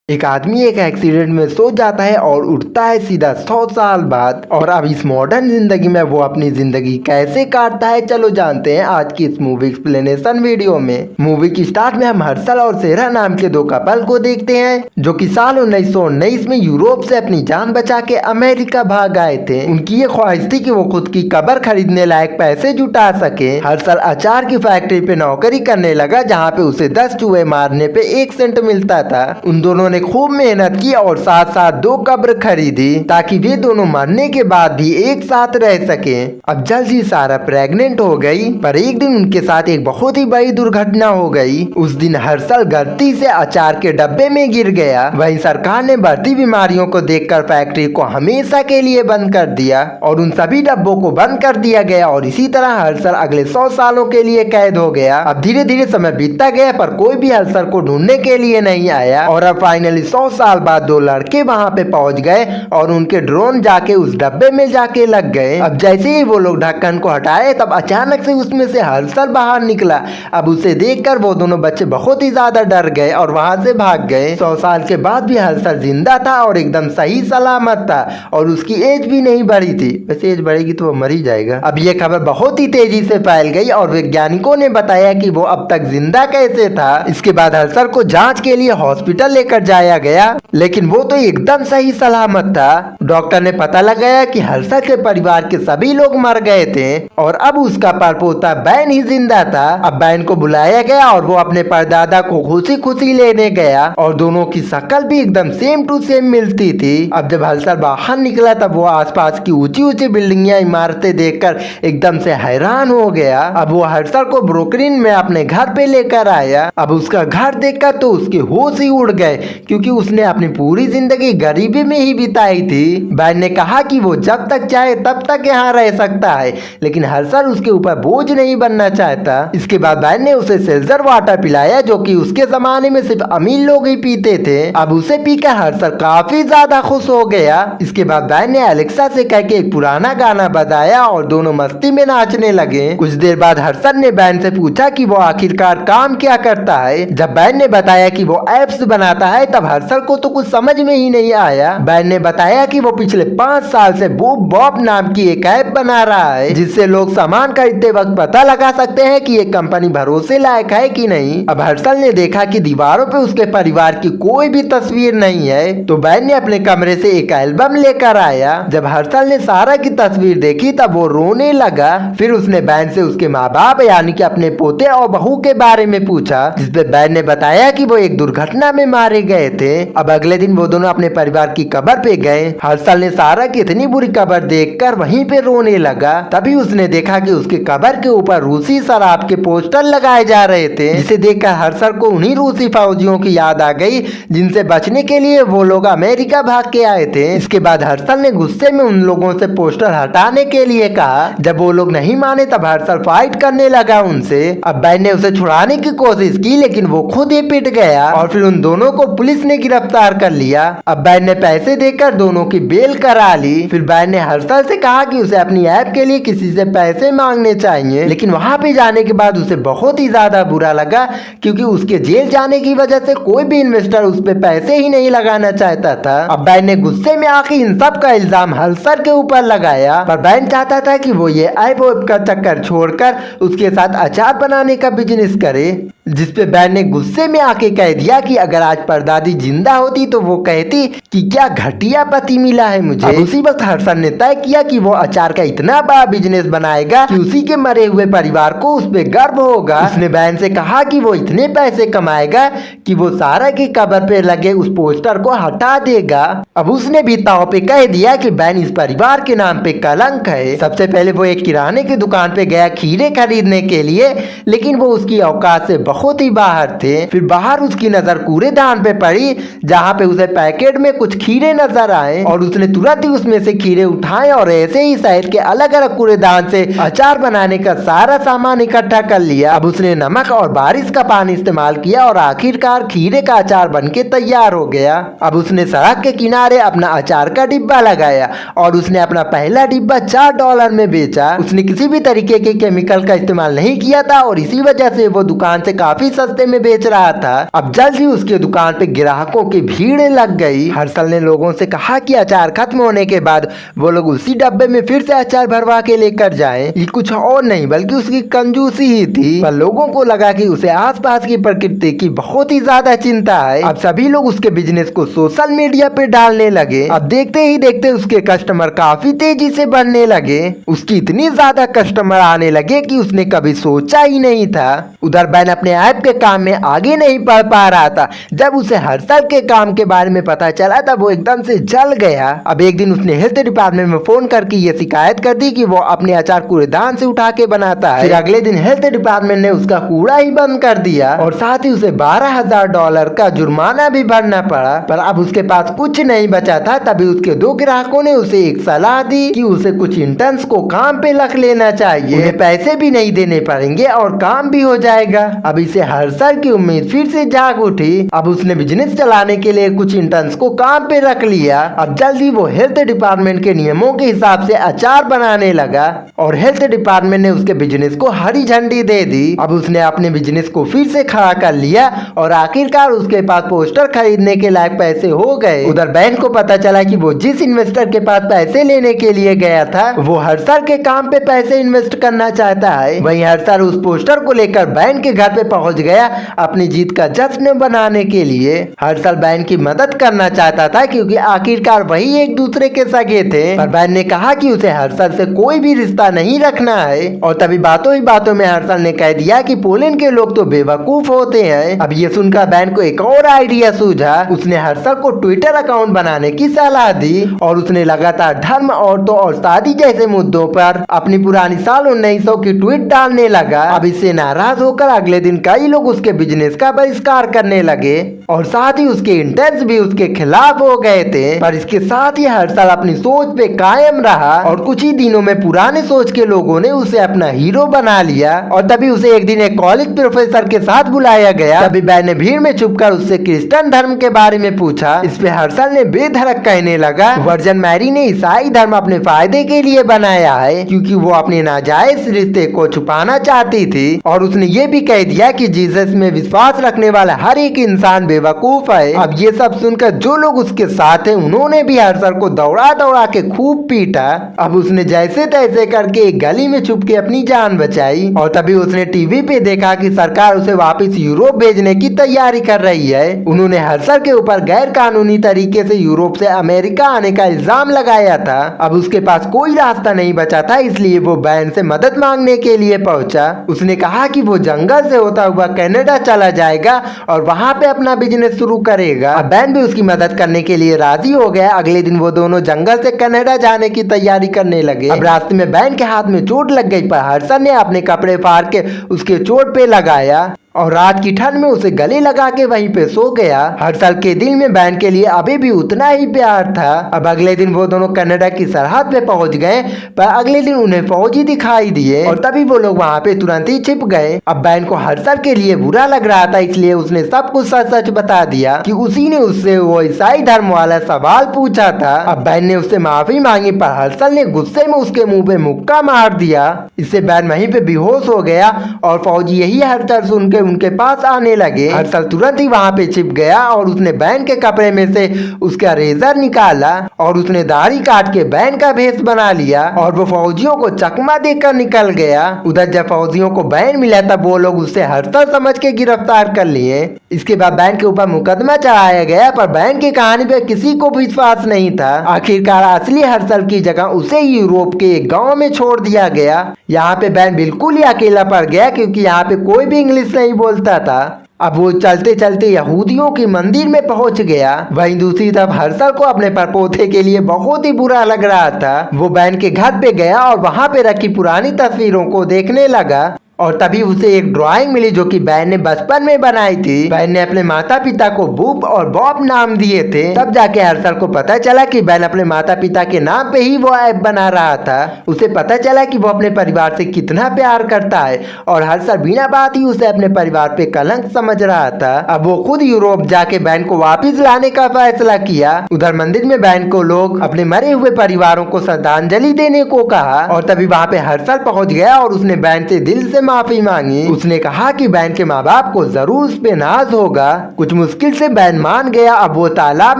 एक आदमी एक एक्सीडेंट में सो जाता है और उठता है सीधा 100 साल बाद। और अब इस मॉडर्न जिंदगी में वो अपनी जिंदगी कैसे काटता है, चलो जानते हैं आज की इस मूवी एक्सप्लेनेशन वीडियो में। मूवी की स्टार्ट में हम हर्षल और सेहरा नाम के दो कपल को देखते हैं जो कि साल 1919 में यूरोप से अपनी जान बचा के अमेरिका भाग आए थे। उनकी ये ख्वाहिश थी कि वो खुद की कब्र खरीदने लायक पैसे जुटा सके। हर्षल अचार की फैक्ट्री पे नौकरी करने लगा जहाँ पे उसे 10 चूहे मारने पे 1 सेंट मिलता था। उन दोनों ने खूब मेहनत की और साथ साथ 2 कब्र खरीदी ताकि वे दोनों मरने के बाद भी एक साथ रह सके। अब जल्द ही सारा प्रेग्नेंट हो गई, पर एक दिन उनके साथ एक बहुत ही बड़ी दुर्घटना हो गई। उस दिन हर्षल गलती से अचार के डब्बे में गिर गया। वहीं सरकार ने बढ़ती बीमारियों को देखकर फैक्ट्री को हमेशा के लिए बंद कर दिया और उन सभी डब्बों को बंद कर दिया गया और इसी तरह हर्षल अगले 100 सालों के लिए कैद हो गया। अब धीरे धीरे समय बीतता गया पर कोई भी हर्षल को ढूंढने के लिए नहीं आया और अब फाइनली 100 साल बाद 2 लड़के वहां पे पहुंच गए और उनके ड्रोन जाके उस डब्बे में जाके लग गए। अब जैसे ही वो लोग ढक्कन को हटाए तब अचानक से उसमें से हर्षल बाहर निकला। अब उसे देखकर वो दोनों बच्चे बहुत ही ज्यादा डर गए और वहां से भाग गए। 100 साल के बाद भी हर्षल जिंदा था और एकदम सही सलामत था और उसकी एज भी नहीं बढ़ी थी। वैसे एज बढ़ेगी तो वो मर ही जाएगा। अब ये खबर बहुत ही तेजी से फैल गई और वैज्ञानिकों ने बताया कि वो अब तक जिंदा कैसे था। इसके बाद हर्षल को जांच के लिए हॉस्पिटल लेकर जाया गया, लेकिन वो तो एकदम सही सलामत था। डॉक्टर ने पता लगाया कि हर्षल के परिवार के सभी लोग मर गए थे और अब उसका परपोता बैन ही जिंदा था। अब बैन को बुलाया गया और वो अपने परदादा को खुशी खुशी लेने गया और दोनों की शक्ल भी एकदम सेम टू सेम मिलती थी। अब जब हर्षल बाहर निकला तब वो आसपास की ऊंची ऊंची बिल्डिंगियां इमारतें देखकर एकदम से हैरान हो गया। अब वो हर्षल को ब्रुकलिन में अपने घर पे लेकर आया। अब उसका घर देखकर तो उसके होश ही उड़ गए क्योंकि उसने अपनी पूरी जिंदगी गरीबी में ही बिताई थी। बैन ने कहा कि वो जब तक चाहे तब तक यहाँ रह सकता है, लेकिन हर्षल उसके ऊपर बोझ नहीं बनना चाहता। इसके बाद बैन ने उसे सेल्जर वाटर पिलाया जो कि उसके जमाने में सिर्फ अमीर लोग ही पीते थे। अब उसे पीकर हर्षल काफी ज्यादा खुश हो गया। इसके बाद बैन ने एलेक्सा से कह के एक पुराना गाना बजाया और दोनों मस्ती में नाचने लगे। कुछ देर बाद हर्षल ने बैन से पूछा कि वो आखिरकार काम क्या करता है। जब बैन ने बताया कि वो एप्स बनाता है तब हर्षल को तो कुछ समझ में ही नहीं आया। बैन ने बताया कि वो पिछले 5 साल से बूब बॉब नाम की एक ऐप बना रहा है जिससे लोग सामान खरीदते वक्त पता लगा सकते हैं कि ये कंपनी भरोसे लायक है कि नहीं। अब हर्षल ने देखा कि दीवारों पे उसके परिवार की कोई भी तस्वीर नहीं है तो बैन ने अपने कमरे से एक एल्बम लेकर आया। जब हर्षल ने सारा की तस्वीर देखी तब वो रोने लगा। फिर उसने बैन से उसके माँ बाप यानी कि अपने पोते और बहू के बारे में पूछा, जिसपे बैन ने बताया कि वो एक दुर्घटना में मारे गए थे। अब अगले दिन वो दोनों अपने परिवार की कब्र पे गए। हर्षल ने सारा की इतनी बुरी कब्र देखकर वहीं पे रोने लगा। तभी उसने देखा कि उसके कब्र के ऊपर रूसी शराब के पोस्टर लगाए जा रहे थे, जिसे देखकर हर्षल को उन्हीं रूसी फौजियों की याद आ गई जिनसे बचने के लिए वो लोग अमेरिका भाग के आए थे। इसके बाद हर्षल ने गुस्से में उन लोगों से पोस्टर हटाने के लिए कहा। जब वो लोग नहीं माने तब हर्षल फाइट करने लगा उनसे। अब बैन ने उसे छुड़ाने की कोशिश की लेकिन वो खुद ही पिट गया और फिर उन दोनों को पुलिस ने गिरफ्तार कर लिया। अब बैन ने पैसे देकर दोनों की बेल करा ली। फिर बैन ने हर्षल से कहा कि उसे अपनी ऐप के लिए किसी से पैसे मांगने चाहिए, लेकिन वहां पे जाने के बाद उसे बहुत ही ज्यादा बुरा लगा क्योंकि उसके जेल जाने की वजह से कोई भी इन्वेस्टर उस पे पैसे ही नहीं लगाना चाहता था। अब बैन ने गुस्से में आके इन सब का इल्जाम हर्षल के ऊपर लगाया, पर बैन चाहता था कि वो ये ऐप का चक्कर छोड़कर उसके साथ अचार बनाने का बिजनेस करे। जिसपे बैन ने गुस्से में आके कह दिया कि अगर आज परदादी जिंदा होती तो वो कहती कि क्या घटिया पति मिला है मुझे। अब उसी वक्त हर्षल ने तय किया कि वो अचार का इतना बड़ा बिजनेस बनाएगा कि उसी के मरे हुए परिवार को उस पे गर्व होगा। उसने बैन से कहा कि वो इतने पैसे कमाएगा कि वो सारा की कब्र पे लगे उस पोस्टर को हटा देगा। अब उसने भी ताव पे कह दिया कि बैन इस परिवार के नाम पे कलंक है। सबसे पहले वो एक किराने की दुकान पे गया खीरे खरीदने के लिए, लेकिन वो उसकी औकात से बहुत ही बाहर थे। फिर बाहर उसकी नजर कूड़ेदान पे पड़ी जहाँ पे उसे पैकेट में कुछ खीरे नजर आए और उसने तुरंत ही उसमें से खीरे उठाए और ऐसे ही शहर के अलग अलग कूड़ेदान से अचार बनाने का सारा सामान इकट्ठा कर लिया। अब उसने नमक और बारिश का पानी इस्तेमाल किया और आखिरकार खीरे का अचार बनके तैयार हो गया। अब उसने सड़क के किनारे अपना अचार का डिब्बा लगाया और उसने अपना पहला डिब्बा $4 में बेचा। उसने किसी भी तरीके के केमिकल का इस्तेमाल नहीं किया था और इसी वजह से वो दुकान से काफी सस्ते में बेच रहा था। अब जल्द ही उसके दुकान पे ग्राहकों की भीड़ लग गई। हर्षल ने लोगों से कहा कि अचार खत्म होने के बाद वो लोग उसी डब्बे में फिर से अचार भरवा के लेकर जाएं। ये कुछ और नहीं बल्कि उसकी कंजूसी ही थी, पर लोगों को लगा कि उसे आसपास की प्रकृति की बहुत ही ज्यादा चिंता है। अब सभी लोग उसके बिजनेस को सोशल मीडिया पे डालने लगे। अब देखते ही देखते उसके कस्टमर काफी तेजी से बढ़ने लगे। उसकी इतनी ज्यादा कस्टमर आने लगे कि उसने कभी सोचा ही नहीं था। उधर बैन अपने ऐप के काम में आगे नहीं बढ़ पा रहा था। जब उसे हर्षल के काम के बारे में पता चला तब वो एकदम से जल गया। अब एक दिन उसने हेल्थ डिपार्टमेंट में फोन करके ये शिकायत कर दी कि वो अपने अचार कूड़ेदान से उठा के बनाता है। फिर अगले दिन हेल्थ डिपार्टमेंट ने उसका कूड़ा ही बंद कर दिया और साथ ही उसे $12,000 का जुर्माना भी भरना पड़ा। पर अब उसके पास कुछ नहीं बचा था। तभी उसके 2 ग्राहकों ने उसे एक सलाह दी कि उसे कुछ इंटर्न्स को काम पे रख लेना चाहिए। उन्हें पैसे भी नहीं देने पड़ेंगे और काम भी हो जाएगा। अब इसे हर्षल की उम्मीद फिर से जाग उठी। अब उसने बिजनेस चलाने के लिए कुछ इंटर्न्स को काम पे रख लिया। अब जल्दी वो हेल्थ डिपार्टमेंट के नियमों के हिसाब से अचार बनाने लगा और हेल्थ डिपार्टमेंट ने उसके बिजनेस को हरी झंडी दे दी। अब उसने अपने बिजनेस को फिर से खड़ा कर लिया और आखिरकार उसके पास पोस्टर खरीदने के लायक पैसे हो गए। उधर बैंक को पता चला कि वो जिस इन्वेस्टर के पास पैसे लेने के लिए गया था वो हर्षल के काम पे पैसे इन्वेस्ट करना चाहता है। वहीं हर्षल उस पोस्टर को लेकर बैंक के घर पे पहुंच गया अपनी जीत का जश्न बनाने के लिए। हर्षल बैंक की मदद करना चाहता था क्योंकि आखिरकार वही एक दूसरे के सगे थे। पर बैंक ने कहा कि उसे हर्षल से कोई भी रिश्ता नहीं रखना है। और तभी बातों ही बातों में हर्षल ने कह दिया कि पोलैंड के लोग तो बेवकूफ होते हैं। अब ये सुनकर बैंक को एक और आइडिया सूझा। उसने हर्षल को ट्विटर अकाउंट बनाने की सलाह दी और उसने लगातार धर्म, औरतों और शादी जैसे मुद्दों पर अपनी पुरानी साल 1900 की ट्वीट डालने लगा। अब इससे नाराज होकर अगले दिन कई लोग उसके बिजनेस का बहिष्कार करने लगे और साथ ही उसके इंटर्न्स भी उसके खिलाफ हो गए थे। पर इसके साथ ही हर्षल अपनी सोच पे कायम रहा और कुछ ही दिनों में पुराने सोच के लोगों ने उसे अपना हीरो बना लिया। और तभी उसे एक दिन एक कॉलेज प्रोफेसर के साथ बुलाया गया। तभी बैन ने भीड़ में छुपकर उससे क्रिश्चियन धर्म के बारे में पूछा। इस पे हर्षल ने बेधड़क कहने लगा, वर्जन मैरी ने ईसाई धर्म अपने फायदे के लिए बनाया है क्योंकि वो अपने नाजायज रिश्ते को छुपाना चाहती थी। और उसने ये भी कह दिया कि जीसस में विश्वास रखने वाला हर एक इंसान बेवकूफ है। अब ये सब सुनकर जो लोग उसके साथ हैं उन्होंने भी हर्षल को दौड़ा दौड़ा के खूब पीटा। अब उसने जैसे तैसे करके एक गली में छुप के अपनी जान बचाई। और तभी उसने टीवी पे देखा कि सरकार उसे वापस यूरोप भेजने की तैयारी कर रही है। उन्होंने हर्षल के ऊपर गैर कानूनी तरीके से यूरोप से अमेरिका आने का इल्जाम लगाया था। अब उसके पास कोई रास्ता नहीं बचा था, इसलिए वो बैन से मदद मांगने के लिए पहुंचा। उसने कहा कि वो जंगल से होता हुआ कनाडा चला जाएगा और वहां पे अपना बिजनेस शुरू करेगा। अब बैन भी उसकी मदद करने के लिए राजी हो गया। अगले दिन वो दोनों जंगल से कनाडा जाने की तैयारी करने लगे। अब रास्ते में बैन के हाथ में चोट लग गई, पर हर्षल ने अपने कपड़े फाड़ के उसके चोट पे लगाया और रात की ठंड में उसे गले लगा के वहीं पे सो गया। हर्षल के दिल में बैन के लिए अभी भी उतना ही प्यार था। अब अगले दिन वो दोनों कनाडा की सरहद पे पहुंच गए, पर अगले दिन उन्हें फौजी दिखाई दिए और तभी वो लोग वहां पे तुरंत ही छिप गए। अब बैन को हर्षल के लिए बुरा लग रहा था, इसलिए उसने सब कुछ सच सच बता दिया कि उसी ने उससे वो ईसाई धर्म वाला सवाल पूछा था। अब बैन ने उससे माफी मांगी, पर हर्षल ने गुस्से में उसके मुंह पे मुक्का मार दिया। इससे बैन वहीं पे बेहोश हो गया और फौजी यही हरकत सुन के उनके पास आने लगे। हर्षल तुरंत ही वहां पे छिप गया और उसने बैन के कपड़े में से उसका रेजर निकाला और उसने दाढ़ी काट के बैन का भेष बना लिया और वो फौजियों को चकमा देकर निकल गया। उधर जब फौजियों को बैन मिला तब वो लोग उससे हर्षल समझ के गिरफ्तार कर लिए। इसके बाद बैन के ऊपर मुकदमा चढ़ाया गया, पर बैन की कहानी पे किसी को विश्वास नहीं था। आखिरकार असली हर्षल की जगह उसे यूरोप के एक गाँव में छोड़ दिया गया। यहाँ पे बैन बिल्कुल ही अकेला पड़ गया क्योंकि यहाँ पे कोई भी इंग्लिश नहीं बोलता था। अब वो चलते चलते यहूदियों के मंदिर में पहुंच गया। वहीं दूसरी तरफ हर्षल को अपने परपोते के लिए बहुत ही बुरा लग रहा था। वो बैन के घर पे गया और वहां पे रखी पुरानी तस्वीरों को देखने लगा और तभी उसे एक ड्राइंग मिली जो कि बैन ने बचपन में बनाई थी। बैन ने अपने माता पिता को बूब और बॉब नाम दिए थे। तब जाके हर्षल को पता चला कि बैन अपने माता पिता के नाम पे ही वो ऐप बना रहा था। उसे पता चला कि वो अपने परिवार से कितना प्यार करता है और हर्षल बिना बात ही उसे अपने परिवार पे कलंक समझ रहा था। अब वो खुद यूरोप जाके बैन को वापिस लाने का फैसला किया। उधर मंदिर में बैन को लोग अपने मरे हुए परिवारों को श्रद्धांजलि देने को कहा और तभी वहाँ पे हर्षल पहुँच गया और उसने बैन से दिल से माफी मांगी। उसने कहा कि बैन के माँ बाप को जरूर उस पे नाज होगा। कुछ मुश्किल से बैन मान गया। अब वो तालाब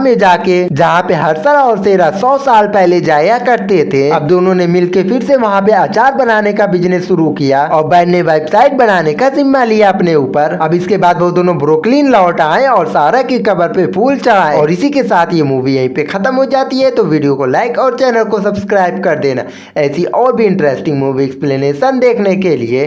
में जाके, जहाँ पे हर्षल और सेरा 100 साल पहले जाया करते थे, अब दोनों ने मिलके फिर से वहाँ पे अचार बनाने का बिजनेस शुरू किया और बैन ने वेबसाइट बनाने का जिम्मा लिया अपने ऊपर। अब इसके बाद वो दोनों ब्रुकलिन लौट आए और सारा की कब्र पे फूल चढ़ाए। और इसी के साथ ये मूवी यहीं पे खत्म हो जाती है। तो वीडियो को लाइक और चैनल को सब्सक्राइब कर देना ऐसी और भी इंटरेस्टिंग मूवी एक्सप्लेनेशन देखने के लिए।